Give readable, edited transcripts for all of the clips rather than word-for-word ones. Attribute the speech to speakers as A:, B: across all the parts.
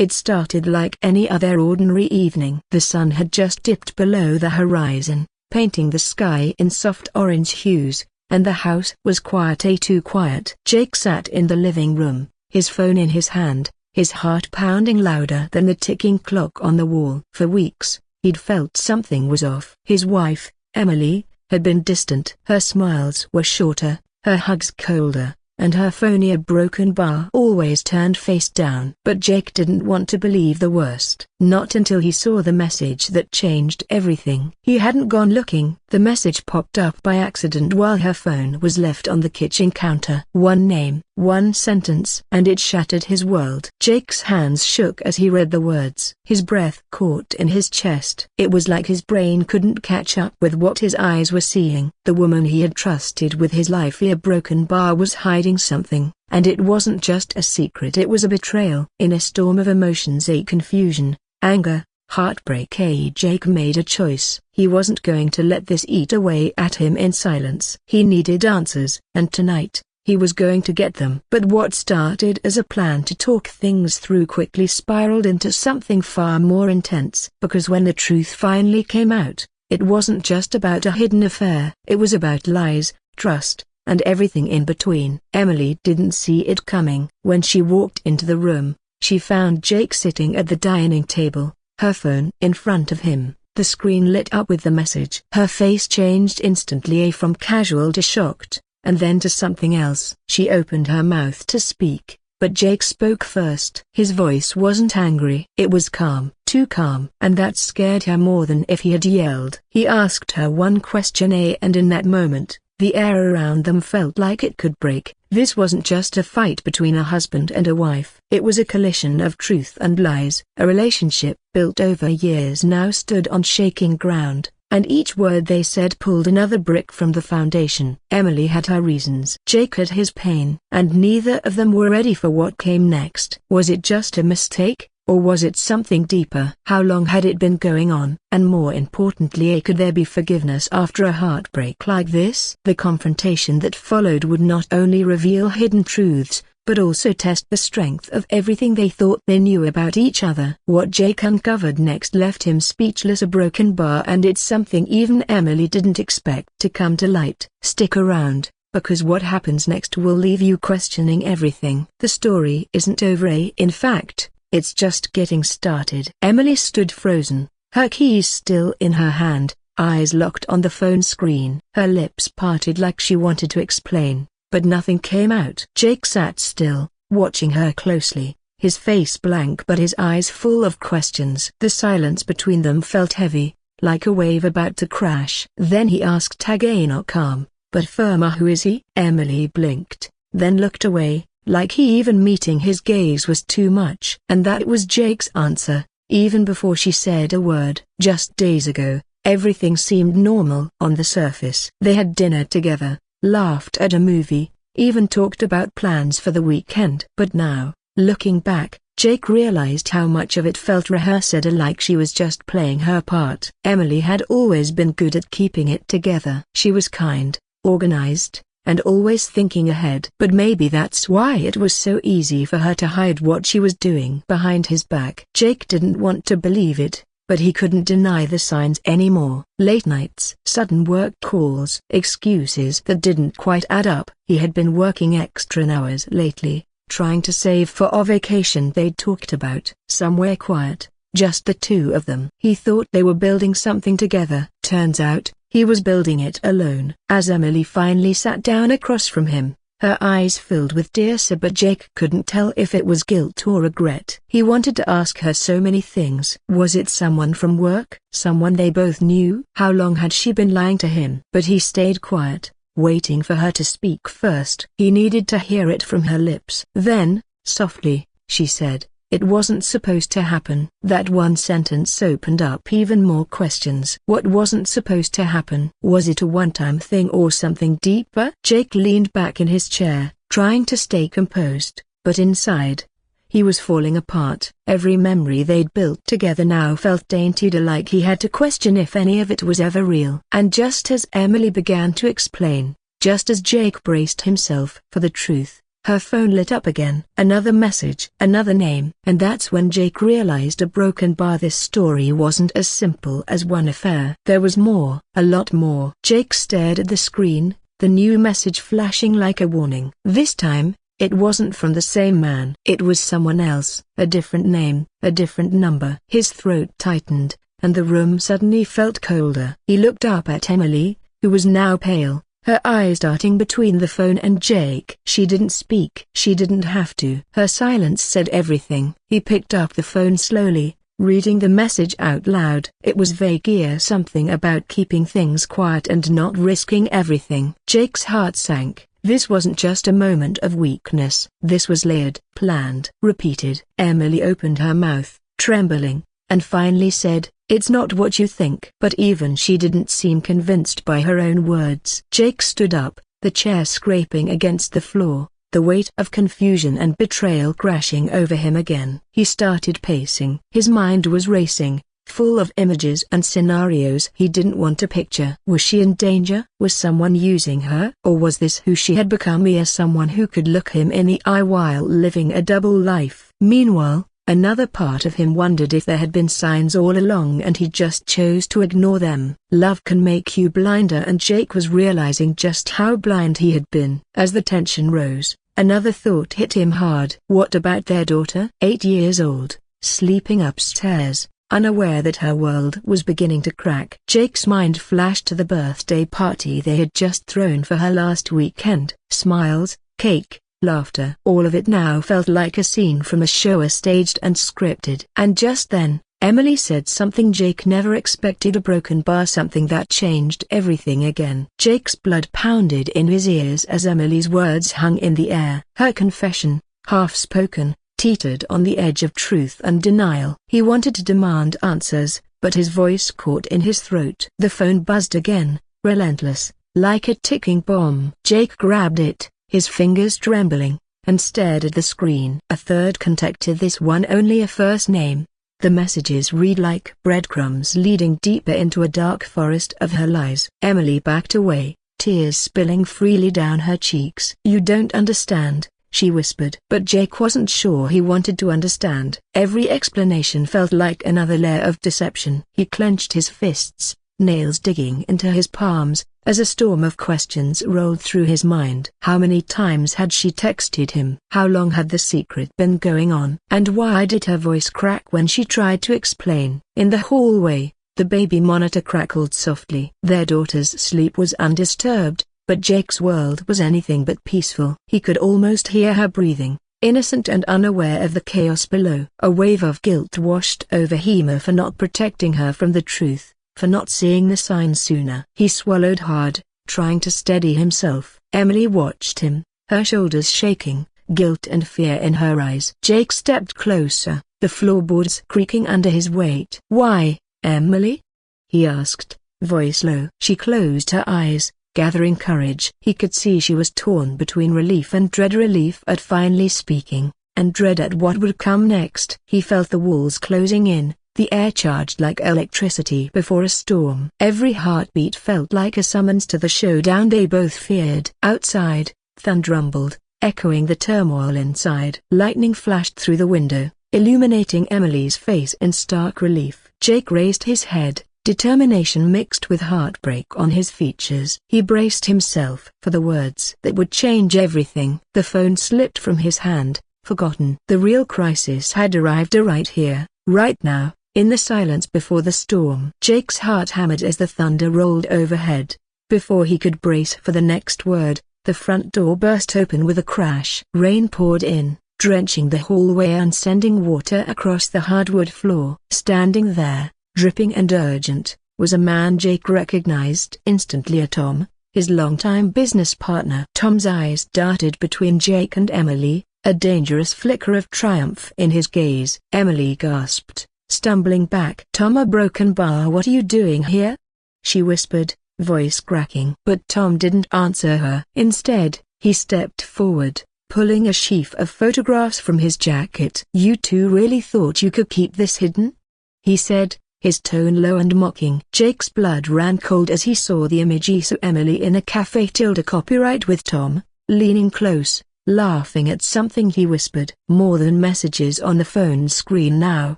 A: It started like any other ordinary evening. The sun had just dipped below the horizon, painting the sky in soft orange hues, and the house was quiet, too quiet. Jake sat in the living room, his phone in his hand, his heart pounding louder than the ticking clock on the wall. For weeks, he'd felt something was off. His wife, Emily, had been distant. Her smiles were shorter, her hugs colder, and her phony broken bar always turned face down. But Jake didn't want to believe the worst. Not until he saw the message that changed everything. He hadn't gone looking. The message popped up by accident while her phone was left on the kitchen counter. One name, one sentence, and it shattered his world. Jake's hands shook as he read the words. His breath caught in his chest. It was like his brain couldn't catch up with what his eyes were seeing. The woman he had trusted with his life, a broken bar, was hiding something, and it wasn't just a secret, it was a betrayal. In a storm of emotions, confusion, anger, heartbreak, Jake made a choice. He wasn't going to let this eat away at him in silence. He needed answers, and tonight, he was going to get them. But what started as a plan to talk things through quickly spiraled into something far more intense. Because when the truth finally came out, it wasn't just about a hidden affair. It was about lies, trust, and everything in between. Emily didn't see it coming. When she walked into the room, she found Jake sitting at the dining table, her phone in front of him, the screen lit up with the message. Her face changed instantly, from casual to shocked, and then to something else. She opened her mouth to speak, but Jake spoke first. His voice wasn't angry. It was calm, too calm, and that scared her more than if he had yelled. He asked her one question, and in that moment, the air around them felt like it could break. This wasn't just a fight between a husband and a wife. It was a collision of truth and lies. A relationship built over years now stood on shaking ground, and each word they said pulled another brick from the foundation. Emily had her reasons. Jake had his pain, and neither of them were ready for what came next. Was it just a mistake? Or was it something deeper? How long had it been going on? And more importantly, could there be forgiveness after a heartbreak like this? The confrontation that followed would not only reveal hidden truths, but also test the strength of everything they thought they knew about each other. What Jake uncovered next left him speechless, a broken bar, and it's something even Emily didn't expect to come to light. Stick around, because what happens next will leave you questioning everything. The story isn't over, in fact, it's just getting started. Emily stood frozen, her keys still in her hand, eyes locked on the phone screen. Her lips parted like she wanted to explain, but nothing came out. Jake sat still, watching her closely, his face blank but his eyes full of questions. The silence between them felt heavy, like a wave about to crash. Then he asked again, calm, but firmer, "Who is he?" Emily blinked, then looked away, like even meeting his gaze was too much. And that was Jake's answer, even before she said a word. Just days ago, everything seemed normal on the surface. They had dinner together, laughed at a movie, even talked about plans for the weekend. But now, looking back, Jake realized how much of it felt rehearsed, like she was just playing her part. Emily had always been good at keeping it together. She was kind, organized, and always thinking ahead. But maybe that's why it was so easy for her to hide what she was doing behind his back. Jake didn't want to believe it, but he couldn't deny the signs anymore. Late nights, sudden work calls, excuses that didn't quite add up. He had been working extra hours lately, trying to save for a vacation they'd talked about. Somewhere quiet, just the two of them. He thought they were building something together. Turns out, he was building it alone. As Emily finally sat down across from him, her eyes filled with tears, but Jake couldn't tell if it was guilt or regret. He wanted to ask her so many things. Was it someone from work? Someone they both knew? How long had she been lying to him? But he stayed quiet, waiting for her to speak first. He needed to hear it from her lips. Then, softly, she said, "It wasn't supposed to happen." That one sentence opened up even more questions. What wasn't supposed to happen? Was it a one-time thing or something deeper? Jake leaned back in his chair, trying to stay composed, but inside, he was falling apart. Every memory they'd built together now felt tainted, like he had to question if any of it was ever real. And just as Emily began to explain, just as Jake braced himself for the truth, Her phone lit up again. Another message, another name. And that's when Jake realized a broken bar. This story wasn't as simple as one affair. There was more, a lot more. Jake stared at the screen, the new message flashing like a warning. This time, it wasn't from the same man. It was someone else, a different name, a different number. His throat tightened, and the room suddenly felt colder. He looked up at Emily, who was now pale, her eyes darting between the phone and Jake. She didn't speak. She didn't have to. Her silence said everything. He picked up the phone slowly, reading the message out loud. It was vague, something about keeping things quiet and not risking everything. Jake's heart sank. This wasn't just a moment of weakness. This was layered, planned, repeated. Emily opened her mouth, trembling, and finally said, "It's not what you think." But even she didn't seem convinced by her own words. Jake stood up, the chair scraping against the floor, the weight of confusion and betrayal crashing over him again. He started pacing. His mind was racing, full of images and scenarios he didn't want to picture. Was she in danger? Was someone using her? Or was this who she had become? Someone who could look him in the eye while living a double life. Meanwhile, another part of him wondered if there had been signs all along and he just chose to ignore them. Love can make you blinder, and Jake was realizing just how blind he had been. As the tension rose, another thought hit him hard. What about their daughter? 8 years old, sleeping upstairs, unaware that her world was beginning to crack. Jake's mind flashed to the birthday party they had just thrown for her last weekend. Smiles, cake, laughter. All of it now felt like a scene from a show, staged and scripted. And just then, Emily said something Jake never expected, a broken bar, something that changed everything again. Jake's blood pounded in his ears as Emily's words hung in the air. Her confession, half-spoken, teetered on the edge of truth and denial. He wanted to demand answers, but his voice caught in his throat. The phone buzzed again, relentless, like a ticking bomb. Jake grabbed it, his fingers trembling, and stared at the screen. A third contacted, this one only a first name. The messages read like breadcrumbs leading deeper into a dark forest of her lies. Emily backed away, tears spilling freely down her cheeks. "You don't understand," she whispered. But Jake wasn't sure he wanted to understand. Every explanation felt like another layer of deception. He clenched his fists, nails digging into his palms, as a storm of questions rolled through his mind. How many times had she texted him? How long had the secret been going on? And why did her voice crack when she tried to explain? In the hallway, the baby monitor crackled softly. Their daughter's sleep was undisturbed, but Jake's world was anything but peaceful. He could almost hear her breathing, innocent and unaware of the chaos below. A wave of guilt washed over him for not protecting her from the truth, for not seeing the signs sooner. He swallowed hard, trying to steady himself. Emily watched him, her shoulders shaking, guilt and fear in her eyes. Jake stepped closer, the floorboards creaking under his weight. "Why, Emily?" he asked, voice low. She closed her eyes, gathering courage. He could see she was torn between relief and dread, relief at finally speaking, and dread at what would come next. He felt the walls closing in, the air charged like electricity before a storm. Every heartbeat felt like a summons to the showdown they both feared. Outside, thunder rumbled, echoing the turmoil inside. Lightning flashed through the window, illuminating Emily's face in stark relief. Jake raised his head, determination mixed with heartbreak on his features. He braced himself for the words that would change everything. The phone slipped from his hand, forgotten. The real crisis had arrived right here, right now, in the silence before the storm. Jake's heart hammered as the thunder rolled overhead. Before he could brace for the next word, the front door burst open with a crash. Rain poured in, drenching the hallway and sending water across the hardwood floor. Standing there, dripping and urgent, was a man Jake recognized instantly, Tom, his longtime business partner. Tom's eyes darted between Jake and Emily, a dangerous flicker of triumph in his gaze. Emily gasped, stumbling back. "Tom, a broken bar, what are you doing here?" she whispered, voice cracking. But Tom didn't answer her. Instead, he stepped forward, pulling a sheaf of photographs from his jacket. "You two really thought you could keep this hidden?" he said, his tone low and mocking. Jake's blood ran cold as he saw the image. Emily in a cafe, copyright with Tom, leaning close, Laughing at something he whispered. More than messages on the phone screen now,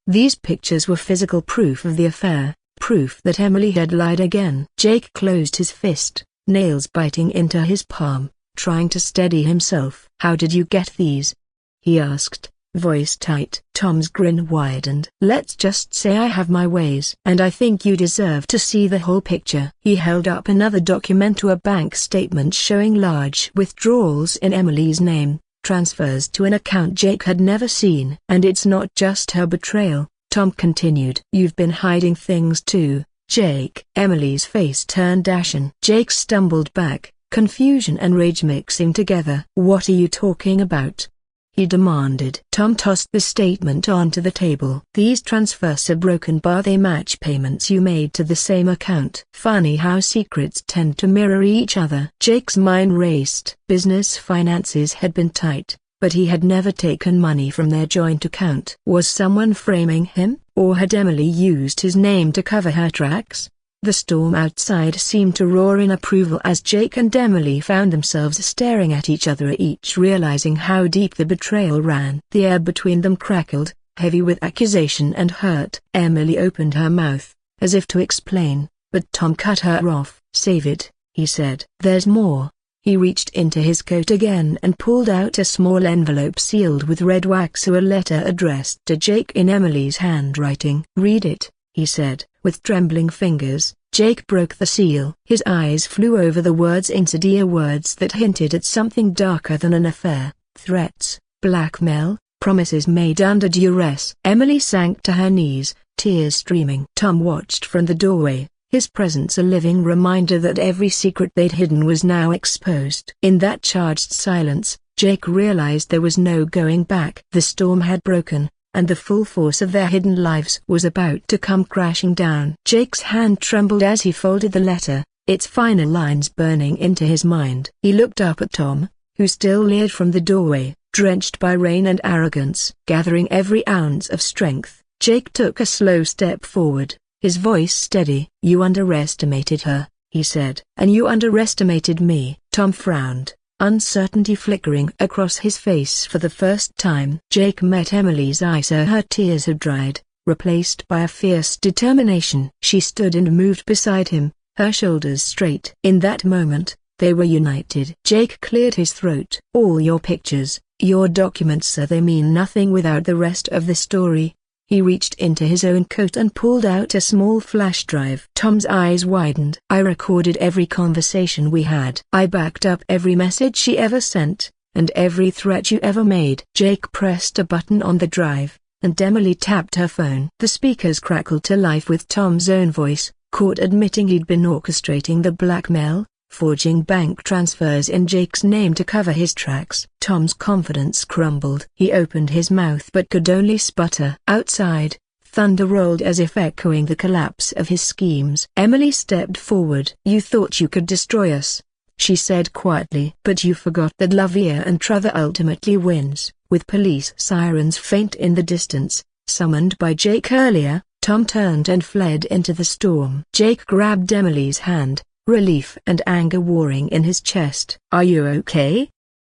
A: these pictures were physical proof of the affair, proof that Emily had lied again. Jake closed his fist, nails biting into his palm, trying to steady himself. "How did you get these?" he asked, voice tight. Tom's grin widened. "Let's just say I have my ways. And I think you deserve to see the whole picture." He held up another document to a bank statement showing large withdrawals in Emily's name, transfers to an account Jake had never seen. "And it's not just her betrayal," Tom continued. "You've been hiding things too, Jake." Emily's face turned ashen. Jake stumbled back, confusion and rage mixing together. "What are you talking about?" he demanded. Tom tossed the statement onto the table. "These transfers are broken bar they match payments you made to the same account." Funny how secrets tend to mirror each other. Jake's mind raced. Business finances had been tight, but he had never taken money from their joint account. Was someone framing him, or had Emily used his name to cover her tracks? The storm outside seemed to roar in approval as Jake and Emily found themselves staring at each other, each realizing how deep the betrayal ran. The air between them crackled, heavy with accusation and hurt. Emily opened her mouth, as if to explain, but Tom cut her off. "Save it," he said. "There's more." He reached into his coat again and pulled out a small envelope sealed with red wax, a letter addressed to Jake in Emily's handwriting. "Read it," he said, with trembling fingers. Jake broke the seal. His eyes flew over the words, insidious words that hinted at something darker than an affair, threats, blackmail, promises made under duress. Emily sank to her knees, tears streaming. Tom watched from the doorway, his presence a living reminder that every secret they'd hidden was now exposed. In that charged silence, Jake realized there was no going back. The storm had broken, and the full force of their hidden lives was about to come crashing down. Jake's hand trembled as he folded the letter, its final lines burning into his mind. He looked up at Tom, who still leered from the doorway, drenched by rain and arrogance. Gathering every ounce of strength, Jake took a slow step forward, his voice steady. "You underestimated her," he said. "And you underestimated me." Tom frowned, uncertainty flickering across his face for the first time. Jake met Emily's eyes. Her tears had dried, replaced by a fierce determination. She stood and moved beside him, her shoulders straight. In that moment, they were united. Jake cleared his throat. "All your pictures, your documents, sir, they mean nothing without the rest of the story." He reached into his own coat and pulled out a small flash drive. Tom's eyes widened. "I recorded every conversation we had. I backed up every message she ever sent, and every threat you ever made." Jake pressed a button on the drive, and Emily tapped her phone. The speakers crackled to life with Tom's own voice, caught admitting he'd been orchestrating the blackmail, forging bank transfers in Jake's name to cover his tracks. Tom's confidence crumbled. He opened his mouth but could only sputter. Outside, thunder rolled as if echoing the collapse of his schemes. Emily stepped forward. "You thought you could destroy us," she said quietly. "But you forgot that love and Truther ultimately wins." With police sirens faint in the distance, summoned by Jake earlier, Tom turned and fled into the storm. Jake grabbed Emily's hand, relief and anger warring in his chest. "Are you okay?"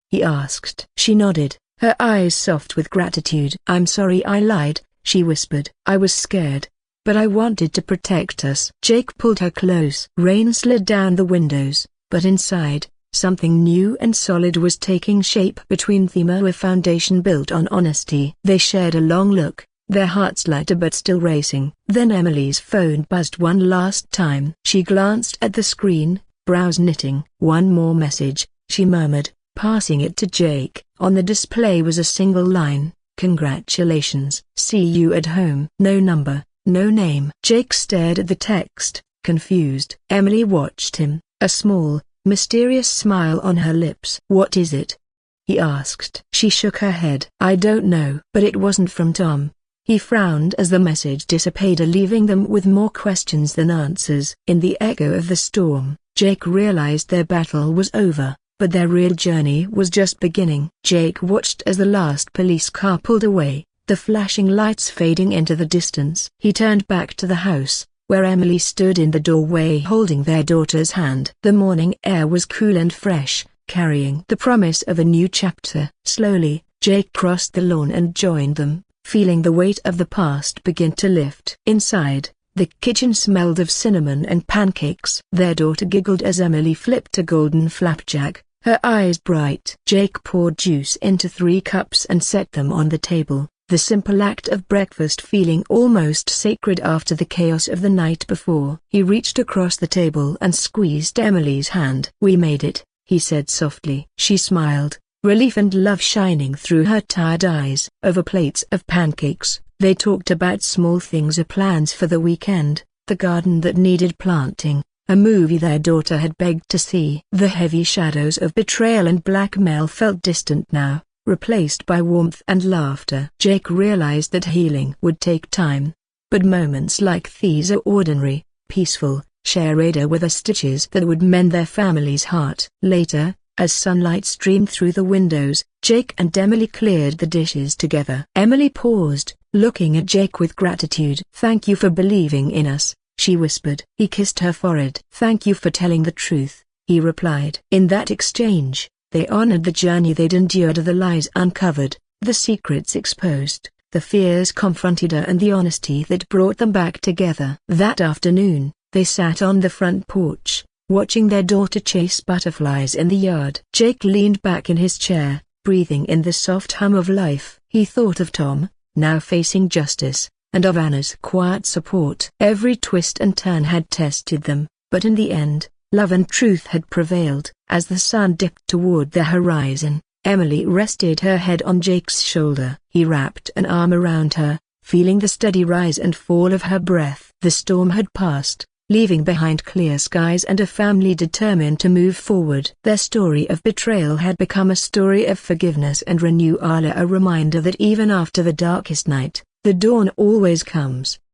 A: he asked. She nodded, her eyes soft with gratitude. "I'm sorry I lied," she whispered. "I was scared, but I wanted to protect us." Jake pulled her close. Rain slid down the windows, but inside, something new and solid was taking shape between them, a foundation built on honesty. They shared a long look, their hearts lighter but still racing. Then Emily's phone buzzed one last time. She glanced at the screen, brows knitting. "One more message," she murmured, passing it to Jake. On the display was a single line: "Congratulations. See you at home." No number, no name. Jake stared at the text, confused. Emily watched him, a small, mysterious smile on her lips. "What is it?" he asked. She shook her head. "I don't know." But it wasn't from Tom. He frowned as the message dissipated, leaving them with more questions than answers. In the echo of the storm, Jake realized their battle was over, but their real journey was just beginning. Jake watched as the last police car pulled away, the flashing lights fading into the distance. He turned back to the house, where Emily stood in the doorway holding their daughter's hand. The morning air was cool and fresh, carrying the promise of a new chapter. Slowly, Jake crossed the lawn and joined them, feeling the weight of the past begin to lift. Inside, the kitchen smelled of cinnamon and pancakes. Their daughter giggled as Emily flipped a golden flapjack, her eyes bright. Jake poured juice into 3 cups and set them on the table, the simple act of breakfast feeling almost sacred after the chaos of the night before. He reached across the table and squeezed Emily's hand. "We made it," he said softly. She smiled, relief and love shining through her tired eyes. Over plates of pancakes, they talked about small things or plans for the weekend, the garden that needed planting, a movie their daughter had begged to see. The heavy shadows of betrayal and blackmail felt distant now, replaced by warmth and laughter. Jake realized that healing would take time, but moments like these are ordinary, peaceful, charade with the stitches that would mend their family's heart. Later, as sunlight streamed through the windows, Jake and Emily cleared the dishes together. Emily paused, looking at Jake with gratitude. "Thank you for believing in us," she whispered. He kissed her forehead. "Thank you for telling the truth," he replied. In that exchange, they honored the journey they'd endured, the lies uncovered, the secrets exposed, the fears confronted and the honesty that brought them back together. That afternoon, they sat on the front porch, watching their daughter chase butterflies in the yard. Jake leaned back in his chair, breathing in the soft hum of life. He thought of Tom, now facing justice, and of Anna's quiet support. Every twist and turn had tested them, but in the end, love and truth had prevailed. As the sun dipped toward the horizon, Emily rested her head on Jake's shoulder. He wrapped an arm around her, feeling the steady rise and fall of her breath. The storm had passed, leaving behind clear skies and a family determined to move forward. Their story of betrayal had become a story of forgiveness and renewal, a reminder that even after the darkest night, the dawn always comes.